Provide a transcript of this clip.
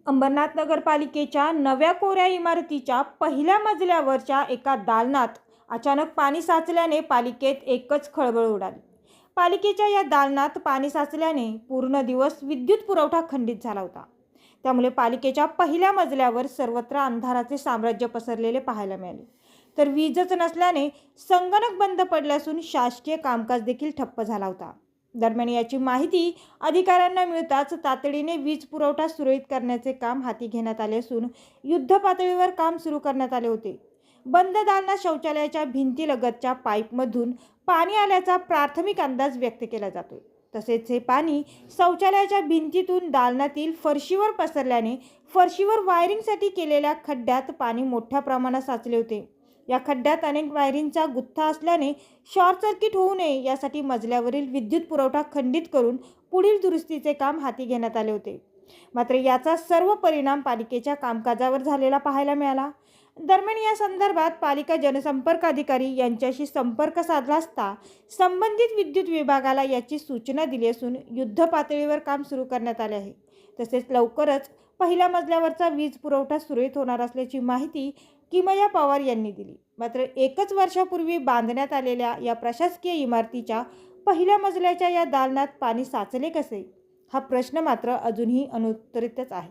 अंबरनाथ नगरपालिकेच्या नव्या कोऱ्या इमारतीच्या पहिल्या मजल्यावरच्या एका दालनात अचानक पाणी साचल्याने पालिकेत एकच खळबळ उडाली. पालिकेच्या या दालनात पाणी साचल्याने पूर्ण दिवस विद्युत पुरवठा खंडित झाला होता. त्यामुळे पालिकेच्या पहिल्या मजल्यावर सर्वत्र अंधाराचे साम्राज्य पसरलेले पाहायला मिळाले. तर वीजच नसल्याने संगणक बंद पडले असून शासकीय कामकाज देखील ठप्प झाला होता. दरम्यान याची माहिती अधिकाऱ्यांना मिळताच तातडीने वीज पुरवठा सुरळीत करण्याचे काम हाती घेण्यात आले असून युद्धपातळीवर काम सुरू करण्यात आले होते. बंद दालनात शौचालयाच्या भिंतीलगतच्या पाईपमधून पाणी आल्याचा प्राथमिक अंदाज व्यक्त केला जातोय. तसेच हे पाणी शौचालयाच्या भिंतीतून दालनातील फरशीवर पसरल्याने फरशीवर वायरिंगसाठी केलेल्या खड्ड्यात पाणी मोठ्या प्रमाणात साचले होते. या खड्ड्यात अनेक वायरिंगचा गुत्था असल्याने शॉर्ट सर्किट होऊ नये यासाठी मजल्यावरील विद्युत पुरवठा खंडित करून पुढील दुरुस्तीचे काम हाती घेण्यात आले होते. मात्र याचा सर्व परिणाम पालिकेच्या कामकाजावर झालेला पाहायला मिळाला. दरम्यान या संदर्भात पालिका जनसंपर्क अधिकारी यांच्याशी संपर्क साधला असता संबंधित विद्युत विभागाला याची सूचना दिली असून युद्ध पातळीवर काम सुरू करण्यात आले आहे. तसेच लवकरच पहिल्या मजल्यावरचा वीज पुरवठा सुरळीत होणार असल्याची माहिती किमया पवार यांनी दिली. मात्र एकच वर्षापूर्वी बांधण्यात आलेल्या या प्रशासकीय इमारतीच्या पहिल्या मजल्याच्या या दालनात पाणी साचले कसे, हा प्रश्न मात्र अजूनही अनुत्तरितच आहे.